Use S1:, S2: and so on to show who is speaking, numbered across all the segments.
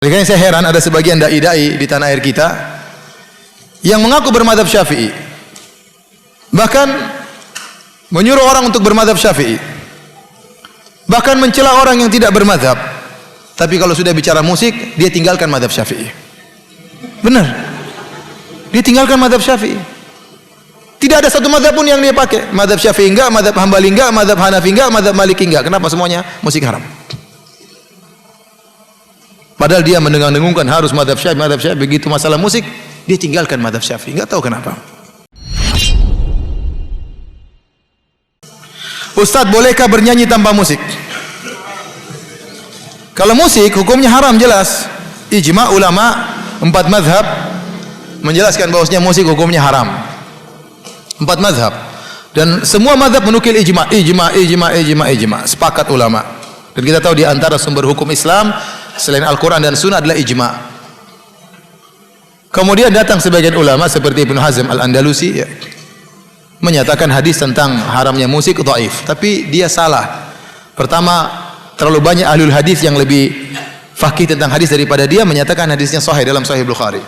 S1: Makanya saya heran ada sebagian dai-dai di tanah air kita yang mengaku bermadzhab Syafi'i. Bahkan menyuruh orang untuk bermadzhab Syafi'i. Bahkan mencela orang yang tidak bermadzhab. Tapi kalau sudah bicara musik, dia tinggalkan madzhab Syafi'i. Benar. Dia tinggalkan madzhab Syafi'i. Tidak ada satu madzhab pun yang dia pakai. Madzhab Syafi'i enggak, madzhab Hambali enggak, madzhab Hanafi enggak, madzhab Maliki enggak. Kenapa semuanya musik haram? Padahal dia mendengung-dengungkan harus madzhab Syafi'i. Begitu masalah musik, dia tinggalkan madzhab Syafi'i. Enggak tahu kenapa. Ustaz, bolehkah bernyanyi tanpa musik? Kalau musik hukumnya haram jelas. Ijma ulama 4 mazhab menjelaskan bahwasanya musik hukumnya haram. 4 mazhab. Dan semua mazhab menukil ijma. Sepakat ulama. Dan kita tahu di antara sumber hukum Islam selain Al-Quran dan Sunnah adalah ijma. Kemudian datang sebagian ulama seperti Ibnu Hazm Al-Andalusi menyatakan hadis tentang haramnya musik dhaif, tapi dia salah. Pertama, terlalu banyak ahlul hadis yang lebih faqih tentang hadis daripada dia menyatakan hadisnya sahih dalam Sahih Bukhari.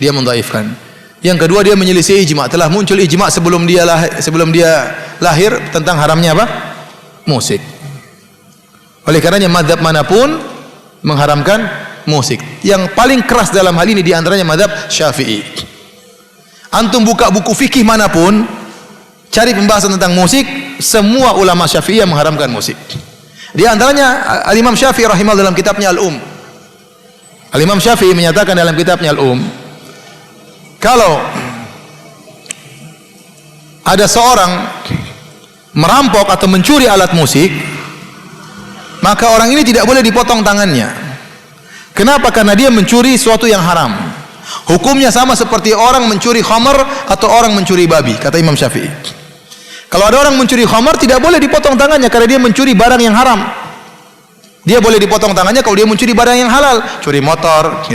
S1: Dia mendhaifkan. Yang kedua, dia menyelisih ijma. Telah muncul ijma sebelum dia lahir tentang haramnya apa? Musik. Oleh karenanya mazhab manapun mengharamkan musik. Yang paling keras dalam hal ini di antaranya mazhab Syafi'i. Antum buka buku fikih manapun, cari pembahasan tentang musik, semua ulama Syafi'iyah mengharamkan musik. Di antaranya Al-Imam Syafi'i rahimahullah dalam kitabnya Al-Imam Syafi'i menyatakan dalam kitabnya kalau ada seorang merampok atau mencuri alat musik, maka orang ini tidak boleh dipotong tangannya. Kenapa? Karena dia mencuri sesuatu yang haram. Hukumnya sama seperti orang mencuri khamar atau orang mencuri babi, kata Imam Syafi'i. Kalau ada orang mencuri khamar, tidak boleh dipotong tangannya karena dia mencuri barang yang haram. Dia boleh dipotong tangannya kalau dia mencuri barang yang halal, curi motor,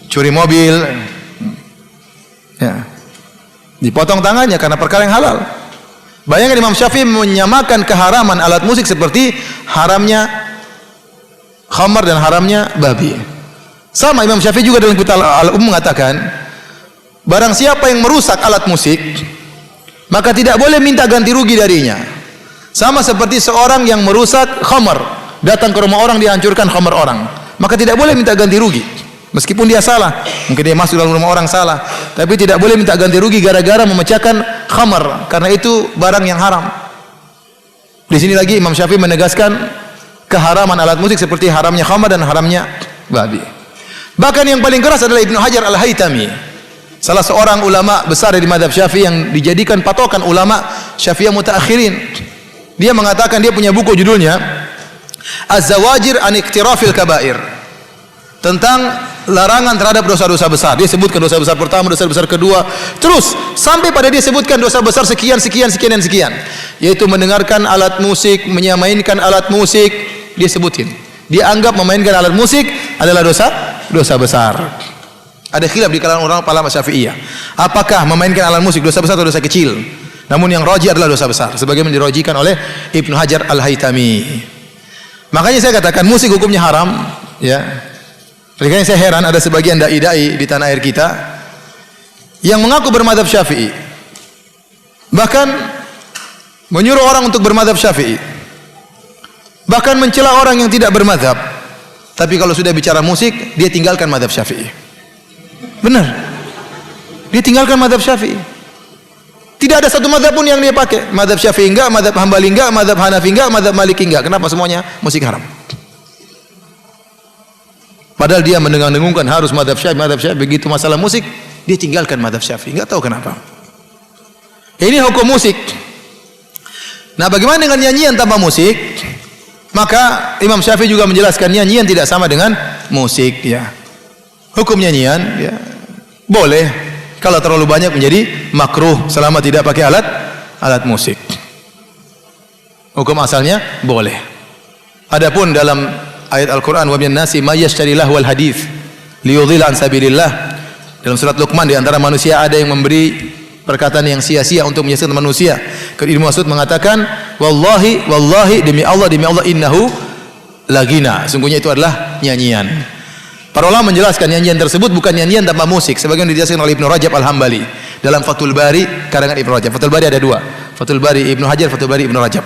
S1: curi mobil, dipotong tangannya karena perkara yang halal. Bayangkan Imam Syafi'i menyamakan keharaman alat musik seperti haramnya khamar dan haramnya babi. Sama Imam Syafi'i juga dalam kitab Al-Umm mengatakan, barang siapa yang merusak alat musik, maka tidak boleh minta ganti rugi darinya. Sama seperti seorang yang merusak khamar, datang ke rumah orang dihancurkan khamar orang, maka tidak boleh minta ganti rugi. Meskipun dia salah, mungkin dia masuk dalam rumah orang salah, tapi tidak boleh minta ganti rugi gara-gara memecahkan khamar, karena itu barang yang haram. Di sini lagi Imam Syafi'i menegaskan keharaman alat musik seperti haramnya khamar dan haramnya babi. Bahkan yang paling keras adalah Ibnu Hajar Al-Haytami, salah seorang ulama besar dari mazhab Syafi'i yang dijadikan patokan ulama Syafi'iyah mutaakhirin. Dia mengatakan, dia punya buku judulnya Az-Zawajir an Iqtirafil Kabair, tentang larangan terhadap dosa-dosa besar. Dia sebutkan dosa besar pertama, dosa besar kedua, terus sampai pada dia sebutkan dosa besar sekian, yaitu mendengarkan alat musik, menyamainkan alat musik. Dia sebutin, dia anggap memainkan alat musik adalah dosa besar. Ada khilaf di kalangan orang ulama Syafi'iyah, apakah memainkan alat musik dosa besar atau dosa kecil. Namun yang rajih adalah dosa besar, sebagaimana dirojikan oleh Ibnu Hajar Al-Haytami. Makanya saya katakan musik hukumnya haram, Makanya saya heran ada sebagian dai-dai di tanah air kita yang mengaku bermadzhab Syafi'i. Bahkan menyuruh orang untuk bermadzhab Syafi'i. Bahkan mencela orang yang tidak bermadzhab. Tapi kalau sudah bicara musik, dia tinggalkan madzhab Syafi'i. Benar. Dia tinggalkan madzhab Syafi'i. Tidak ada satu madzhab pun yang dia pakai. Madzhab Syafi'i enggak, madzhab Hambali enggak, madzhab Hanafi enggak, madzhab Maliki enggak. Kenapa semuanya musik haram? Padahal dia mendengung-dengungkan harus madzhab Syafi'i. Begitu masalah musik, dia tinggalkan madzhab Syafi'i. Enggak tahu kenapa. Ini hukum musik. Nah, bagaimana dengan nyanyian tanpa musik? Maka Imam Syafi'i juga menjelaskan nyanyian tidak sama dengan musik, Hukum nyanyian, boleh. Kalau terlalu banyak menjadi makruh selama tidak pakai alat musik. Hukum asalnya boleh. Adapun dalam ayat Al-Quran, wa minan nasi may yashtari lahwal hadits liyudhilla an sabilillah, dalam surat Luqman, di antara manusia ada yang memberi perkataan yang sia-sia untuk menyesatkan manusia. Ibnu Mas'ud mengatakan, wallahi demi Allah innahu lagina, sungguhnya itu adalah nyanyian. Para ulama menjelaskan nyanyian tersebut bukan nyanyian tanpa musik, sebagaimana dijelaskan oleh Ibnu Rajab Al-Hambali dalam Fathul Bari karangan Ibnu Rajab. Fathul Bari ada dua, Fathul Bari Ibnu Hajar, Fathul Bari Ibnu Rajab.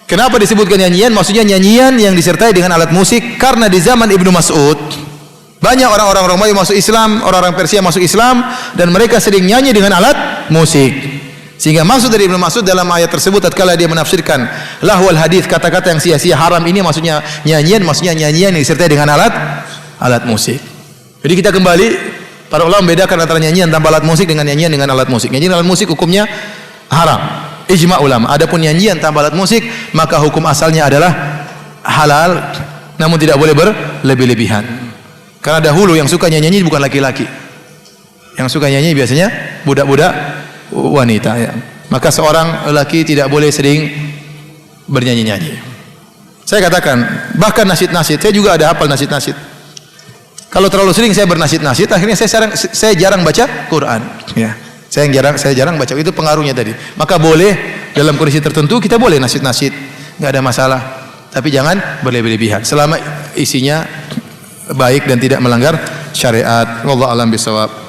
S1: Kenapa disebutkan nyanyian? Maksudnya nyanyian yang disertai dengan alat musik, karena di zaman Ibnu Mas'ud banyak orang-orang Romawi masuk Islam, orang-orang Persia masuk Islam, dan mereka sering nyanyi dengan alat musik. Sehingga maksud dari Ibnu Mas'ud dalam ayat tersebut tatkala dia menafsirkan lahwal hadis, kata-kata yang sia-sia haram, ini maksudnya nyanyian yang disertai dengan alat musik. Jadi kita kembali, para ulama membedakan antara nyanyian tanpa alat musik dengan nyanyian dengan alat musik. Nyanyian alat musik hukumnya haram, ijma ulama. Adapun nyanyian tanpa alat musik maka hukum asalnya adalah halal, namun tidak boleh berlebih-lebihan. Karena dahulu yang suka nyanyi bukan laki-laki, yang suka nyanyi biasanya budak-budak wanita ya. Maka seorang laki tidak boleh sering bernyanyi-nyanyi. Saya katakan, bahkan nasyid-nasyid, saya juga ada hafal nasyid-nasyid. Kalau terlalu sering saya bernasyd-nasyid, akhirnya saya jarang baca Quran. Ya, saya jarang baca. Itu pengaruhnya tadi. Maka boleh dalam kondisi tertentu kita boleh nasyid-nasyid, nggak ada masalah. Tapi jangan berlebih-lebihan. Selama isinya baik dan tidak melanggar syariat. Wallahu a'lam bishawab.